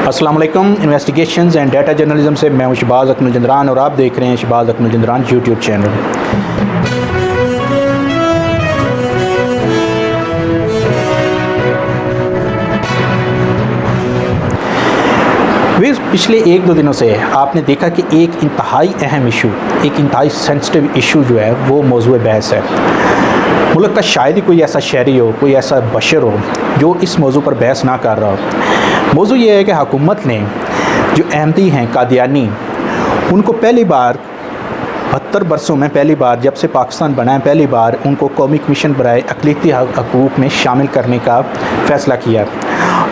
अस्सलाम वालेकुम। Investigations and data journalism से मैं हूं शहबाज अकमल जंदरान और आप देख रहे हैं शहबाज अकमल जंदरान यूट्यूब चैनल। पिछले एक दो दिनों से आपने देखा कि एक इंतहाई अहम इशू, एक इंतहाई सेंसिटिव इशू जो है वो मौजूद बहस है। मुल्क का शायद ही कोई ऐसा शहरी हो, कोई ऐसा बशर हो जो इस मौजू पर बहस ना कर रहा हो। मौजू ये है कि हुकूमत ने जो अहमदी हैं कादियानी, उनको पहली बार 72 बरसों में पहली बार जब से पाकिस्तान बना है पहली बार उनको कौमी कमीशन बराए अक़लीती हकूक़ में शामिल करने का फ़ैसला किया।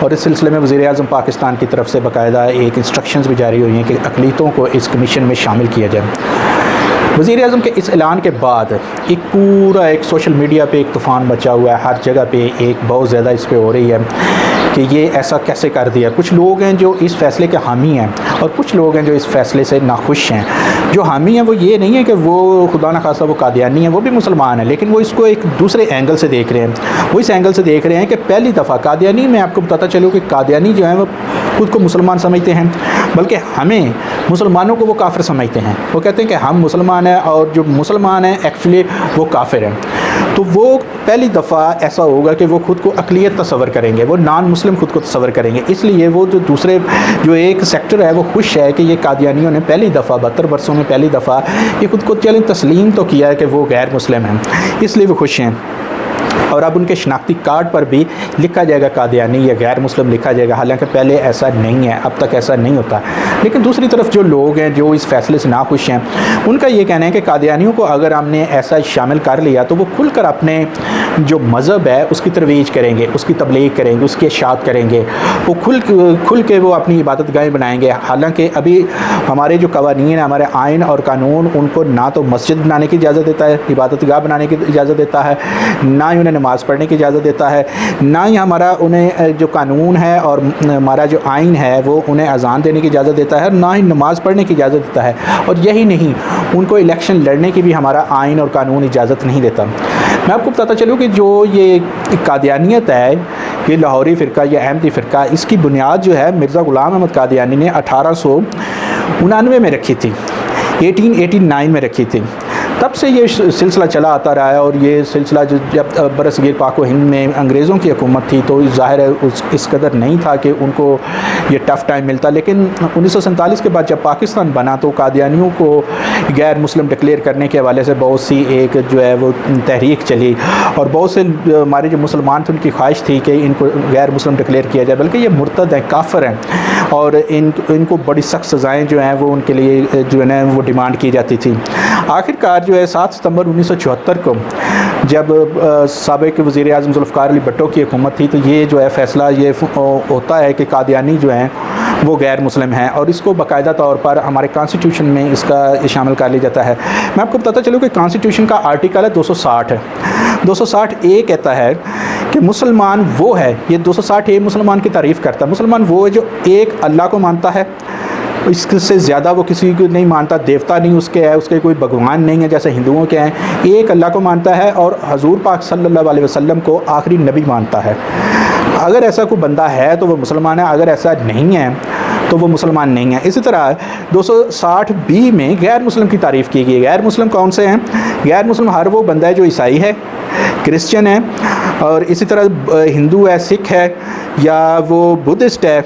और इस सिलसिले में वज़ीर-ए-आज़म पाकिस्तान की तरफ से बाकायदा एक इंस्ट्रक्शंस भी जारी हुई हैं कि अक़लीतों को इस कमीशन में शामिल किया जाए। वज़ीर-ए-आज़म के इस ऐलान के बाद एक पूरा एक सोशल मीडिया पे एक तूफ़ान मचा हुआ है, हर जगह पे एक बहुत ज़्यादा इस पे हो रही है कि ये ऐसा कैसे कर दिया। कुछ लोग हैं जो इस फ़ैसले के हामी हैं और कुछ लोग हैं जो इस फ़ैसले से नाखुश हैं। जो हामी हैं वो ये नहीं है कि वो खुदा न खासा वो कादियानी हैं, वो भी मुसलमान हैं, लेकिन वो इसको एक दूसरे एंगल से देख रहे हैं। वो इस एंगल से देख रहे हैं कि पहली दफ़ा कादियानी, मैं आपको बताता चलूँ कि कादियानी जो है वो खुद को मुसलमान समझते हैं, बल्कि हमें मुसलमानों को वो काफिर समझते हैं। वो कहते हैं कि हम मुसलमान हैं और जो मुसलमान हैं एक्चुअली वो काफिर हैं। तो वो पहली दफ़ा ऐसा होगा कि वो ख़ुद को अक़लियत तस्वर करेंगे, वो नॉन मुस्लिम खुद को तस्वर करेंगे। इसलिए वो जो दूसरे जो एक सेक्टर है वो खुश है कि ये कादियानियों ने पहली दफ़ा 72 बरसों में पहली दफ़ा ये खुद को चलें तस्लीम तो किया है कि वो गैर मुस्लिम हैं, इसलिए वो खुश हैं। और अब उनके शनाख्ती कार्ड पर भी लिखा जाएगा कादियानी या गैर मुस्लिम लिखा जाएगा, हालांकि पहले ऐसा नहीं है, अब तक ऐसा नहीं होता। लेकिन दूसरी तरफ जो लोग हैं जो इस फैसले से नाखुश हैं, उनका ये कहना है कि कादियानियों को अगर हमने ऐसा शामिल कर लिया तो वो खुलकर अपने जो मज़हब है उसकी तरवीज करेंगे, उसकी तबलीग करेंगे, उसकी इशाअत करेंगे, वो खुल के वो अपनी इबादत गाहें बनाएंगे। हालांकि अभी हमारे जो कवानीन है, हमारे आइन और कानून उनको ना तो मस्जिद बनाने की इजाज़त देता है, इबादत गाह बनाने की इजाज़त देता है, ना ही उन्हें नमाज़ पढ़ने की इजाज़त देता है, ना ही हमारा उन्हें जो कानून है और हमारा जो आइन है वो उन्हें अजान देने की इजाज़त देता है, ना ही नमाज़ पढ़ने की इजाज़त देता है। और यही नहीं, उनको इलेक्शन लड़ने की भी हमारा आइन और कानून इजाज़त नहीं देता। मैं आपको बताता चलूँ कि जो ये कादियानियत है, ये लाहौरी फ़िरका या अहमदी फ़िरका, इसकी बुनियाद जो है मिर्ज़ा ग़ुलाम अहमद कादियानी ने 1899 में रखी थी, 1889 में रखी थी। तब से ये सिलसिला चला आता रहा है। और ये सिलसिला जब बरसगीर पाक व हिंद में अंग्रेज़ों की हुकूमत थी तो ज़ाहिर है इस कदर नहीं था कि उनको ये टफ़ टाइम मिलता। लेकिन 1947 के बाद जब पाकिस्तान बना तो कादियानियों को गैर मुस्लिम डिक्लेयर करने के हवाले से बहुत सी एक जो है वो तहरीक चली और बहुत से हमारे जो मुसलमान थे उनकी ख्वाहिश थी कि इनको गैर मुस्लिम डिक्लेयर किया जाए, बल्कि ये मुर्तद हैं, काफिर हैं और इनको बड़ी सख्त सज़ाएँ जो हैं वो उनके लिए जो है ना वो डिमांड की जाती थी। आखिरकार जो है 7 सितंबर 1974 को जब साबिक़ वज़ीर-ए-आज़म ज़ुल्फ़िकार अली भुट्टो की हुकूमत थी तो ये जो है फ़ैसला ये होता है कि कादियानी जो हैं वो गैर मुस्लिम हैं और इसको बाकायदा तौर पर हमारे कॉन्स्टिट्यूशन में इसका शामिल कर लिया जाता है। मैं आपको बताता चलूँ कि कॉन्स्टिट्यूशन का आर्टिकल है 260 है। 260 ए कहता है कि मुसलमान वो है, ये 260 ए मुसलमान की तारीफ़ करता है। मुसलमान वो है जो एक अल्लाह को मानता है, इससे ज़्यादा वो किसी को नहीं मानता, देवता नहीं उसके है, उसके कोई भगवान नहीं है जैसे हिंदुओं के हैं, एक अल्लाह को मानता है और हजूर पाक सल्लल्लाहु अलैहि वसल्लम को आखिरी नबी मानता है। अगर ऐसा कोई बंदा है तो वो मुसलमान है, अगर ऐसा नहीं है तो वो मुसलमान नहीं है। इसी तरह 260 बी में गैर मुस्लिम की तारीफ़ की गई है। गैर मुस्लिम कौन से हैं? गैर मुस्लिम हर वो बंदा है जो ईसाई है, क्रिश्चियन है और इसी तरह हिंदू है, सिख है या वो बुद्धिस्ट है।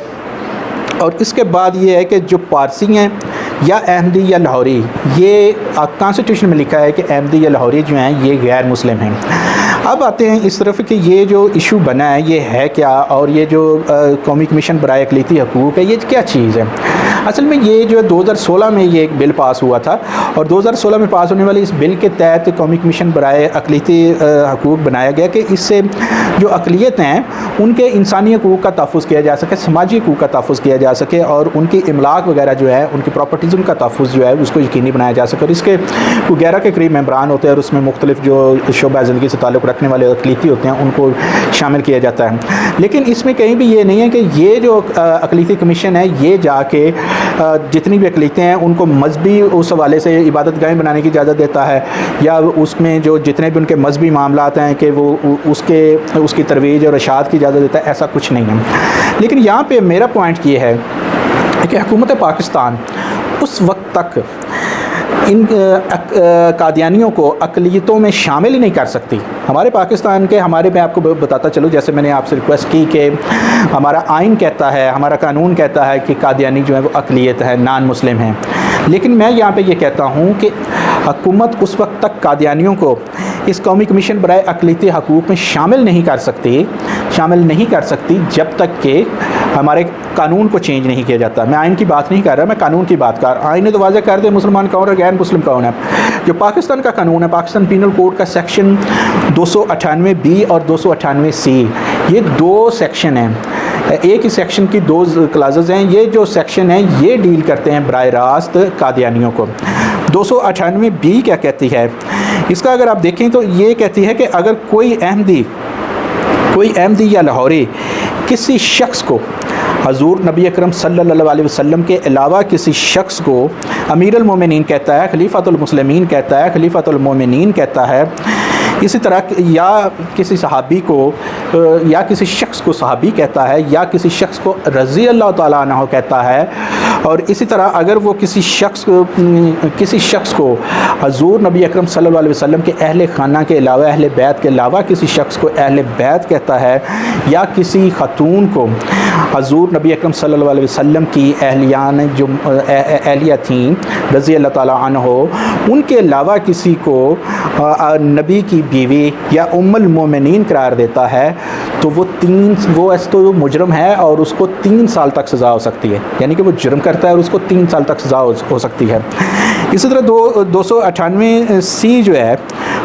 और इसके बाद ये है कि जो पारसी हैं या अहमदी या लाहौरी, ये कॉन्स्टिट्यूशन में लिखा है कि अहमदी या लाहौरी जो हैं ये गैर मुस्लिम हैं। अब आते हैं इस तरफ कि ये जो इशू बना है ये है क्या और ये जो कौमी कमीशन बराए अक़लीती हकूक़ है ये क्या चीज़ है। असल में ये जो 2016 में ये एक बिल पास हुआ था और 2016 में पास होने वाले इस बिल के तहत कौमी कमीशन बराए अक़लीती हकूक़ बनाया गया कि इससे जो अक़लियत हैं उनके इंसानी हकूक़ का तहफ़्फ़ुज़ किया जा सके, समाजी हकूक़ का तहफ़्फ़ुज़ किया जा सके और उनकी इमलाक वगैरह जो है उनकी प्रॉपर्टीज़ उनका तहफ़्फ़ुज़ जो है उसको यकीनी बनाया जा सके। और इसके 11 के करीब मेंबरान होते हैं और उसमें मुख्तलिफ़ जो शोबा ज़िंदगी से ताल्लुक़ रखते रखने वाले अक़लीती होते हैं उनको शामिल किया जाता है। लेकिन इसमें कहीं भी ये नहीं है कि ये जो अक़लीती कमीशन है ये जाके जितनी भी अक़लीतें हैं उनको मजहबी उस हवाले से इबादत गाहें बनाने की इजाज़त देता है, या उसमें जो जितने भी उनके मजहबी मामलात हैं कि वो उसकी तरवीज और इरशाद की इजाज़त देता है, ऐसा कुछ नहीं है। लेकिन यहाँ पे मेरा पॉइंट ये है कि हुकूमत पाकिस्तान उस वक्त तक इन कादियानियों को अक़लियतों में शामिल ही नहीं कर सकती। हमारे पाकिस्तान के मैं आपको बताता चलूँ, जैसे मैंने आपसे रिक्वेस्ट की कि हमारा आइन कहता है, हमारा कानून कहता है कि कादियानी जो है वो अक़लियत है, नॉन मुस्लिम हैं। लेकिन मैं यहाँ पे ये कहता हूँ कि हुकूमत उस वक्त तक कादियानियों को इस कौमी कमीशन बराए अक़लियती हकूक़ में शामिल नहीं कर सकती जब तक कि हमारे कानून को चेंज नहीं किया जाता। मैं आइन की बात नहीं कर रहा, मैं कानून की बात कर रहा हूँ। आइन ने तो वाज़ेह कर दिया मुसलमान कौन है, गैर मुस्लिम कौन है। जो पाकिस्तान का कानून है, पाकिस्तान पीनल कोड का सेक्शन 298B और 298C, ये 2 सेक्शन हैं, एक ही सेक्शन की 2 क्लासेस हैं। ये जो सेक्शन है ये डील करते हैं बराह रास्त कादियानियों को। 298B क्या कहती है, इसका अगर आप देखें तो ये कहती है कि अगर कोई अहमदी या लाहौरी किसी शख्स को हजूर नबी अकरम सल्लल्लाहु अलैहि वसल्लम के अलावा किसी शख्स को अमीरुल मोमिनीन कहता है, खलीफातुल मुस्लिमीन कहता है, खलीफातुल मोमिनीन कहता है, इसी तरह या किसी सहाबी को या किसी शख्स को सहाबी कहता है, या किसी शख्स को रज़ी अल्लाह ताला अन्हु कहता है, और इसी तरह अगर वो किसी शख्स को हजूर नबी अकरम सल्लल्लाहु अलैहि वसल्लम के अहले खाना के अलावा, अहले बैत के अलावा किसी शख्स को अहले बैत कहता है, या किसी खतून को हजूर नबी अकरम सल्लल्लाहु अलैहि वसल्लम की अहलियान जो अहलिया थीं रज़ी अल्लाह ताला अन्हु, उनके अलावा किसी को नबी की बीवी या उम्मुल मोमिनीन करार देता है, तो वो ऐसे तो मुजरम है और उसको 3 साल तक सज़ा हो सकती है। यानी कि वो जुर्म करता है और उसको 3 साल तक सज़ा हो सकती है। इसी तरह 298C जो है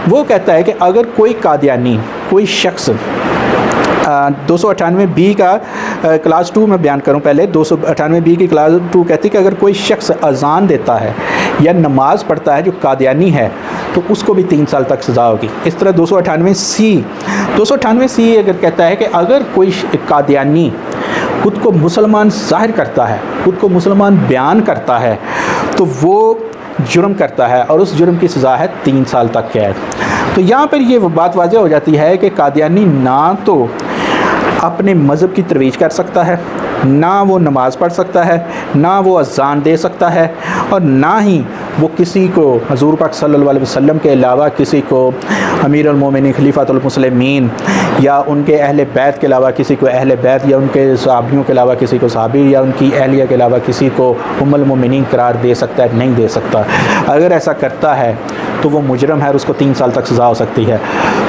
वो कहता है कि अगर कोई कादियानी, कोई शख्स 298B का क्लास 2 में बयान करूं पहले। 298B की क्लास 2 कहती है कि अगर कोई शख्स अजान देता है या नमाज़ पढ़ता है जो कादियानी है तो उसको भी 3 साल तक सज़ा होगी। इस तरह 298C अगर कहता है कि अगर कोई कादियानी खुद को मुसलमान ज़ाहिर करता है, खुद को मुसलमान बयान करता है, तो वो जुर्म करता है और उस जुर्म की सज़ा है 3 साल तक कैद। तो यहाँ पर ये बात वाज़ेह हो जाती है कि कादियानी ना तो अपने मज़हब की तरवीज कर सकता है, ना वो नमाज़ पढ़ सकता है, ना वो अज़ान दे सकता है, और ना ही वो किसी को हज़ूर पाक सल्लल्लाहु अलैहि वसल्लम के अलावा किसी को अमीरुल मोमिनीन खलीफातुल मुस्लिमीन या उनके अहले बैत के अलावा किसी को अहले बैत, या उनके सहाबियों के अलावा किसी को सहाबी, या उनकी अहलिया के अलावा किसी को उम्मुल मोमिनीन करार दे सकता है, नहीं दे सकता। अगर ऐसा करता है तो वो मुजरम है और उसको 3 साल तक सज़ा हो सकती है।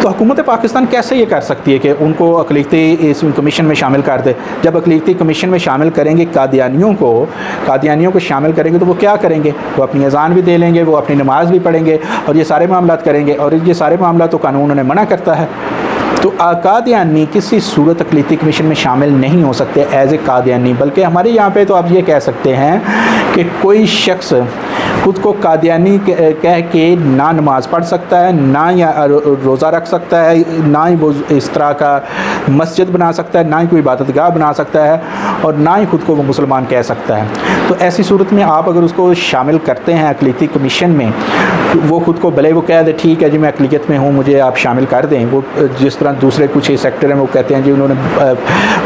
तो हुकूमत पाकिस्तान कैसे ये कर सकती है कि उनको अक़लीती इस कमीशन में शामिल कर दे? जब अक़लीती कमीशन में शामिल करेंगे कादियानियों को शामिल करेंगे तो वो क्या करेंगे? वो अपनी अज़ान भी दे लेंगे, वो अपनी नमाज भी पढ़ेंगे और ये सारे मामलात करेंगे, और ये सारे मामलात तो कानून उन्हें मना करता है। तो कादियानी किसी सूरत अक़लीती कमीशन में शामिल नहीं हो सकते एज़ ए कादियानी। बल्कि हमारे यहाँ पे तो आप ये कह सकते हैं कि कोई शख्स खुद को कादियानी कह के ना नमाज़ पढ़ सकता है, ना या रोज़ा रख सकता है, ना ही वो इस तरह का मस्जिद बना सकता है, ना ही कोई इबादतगाह बना सकता है, और ना ही खुद को वो मुसलमान कह सकता है। तो ऐसी सूरत में आप अगर उसको शामिल करते हैं अक़लीती कमीशन में, वो खुद को भले वो कह दे ठीक है जी मैं अक़लियत में हूँ, मुझे आप शामिल कर दें। वो जिस तरह दूसरे कुछ सेक्टर हैं वो कहते हैं जी उन्होंने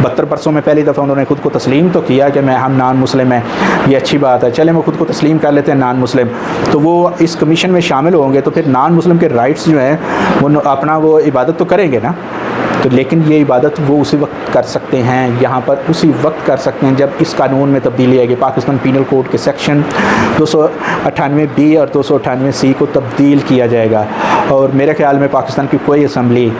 72 बरसों में पहली दफ़ा उन्होंने खुद को तस्लीम तो किया कि हम नॉन मुस्लिम हैं, ये अच्छी बात है, चले वो खुद को तस्लीम कर लेते हैं नॉन मुस्लिम, तो वो इस कमीशन में शामिल होंगे तो फिर नॉन मुस्लिम के राइट्स जो हैं वो अपना वो इबादत तो करेंगे ना। तो लेकिन ये इबादत वो उसी वक्त कर सकते हैं, यहाँ पर उसी वक्त कर सकते हैं जब इस कानून में तब्दीली आएगी। पाकिस्तान पीनल कोड के सेक्शन 298B और 298C को तब्दील किया जाएगा, और मेरे ख्याल में पाकिस्तान की कोई असम्बली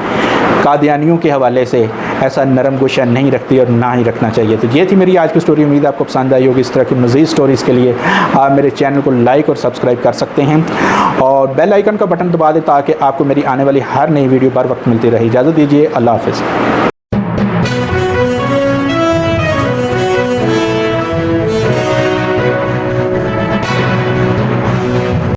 कादियानियों के हवाले से ऐसा नरम गोशा नहीं रखती और ना ही रखना चाहिए। तो ये थी मेरी आज की स्टोरी, उम्मीद है आपको पसंद आई होगी। इस तरह की मज़ीद स्टोरीज़ के लिए आप मेरे चैनल को लाइक और सब्सक्राइब कर सकते हैं, और बेल आइकन का बटन दबा दें ताकि आपको मेरी आने वाली हर नई वीडियो बर वक्त मिलती रहे। इजाज़त दीजिए, अल्लाह हाफ़िज़।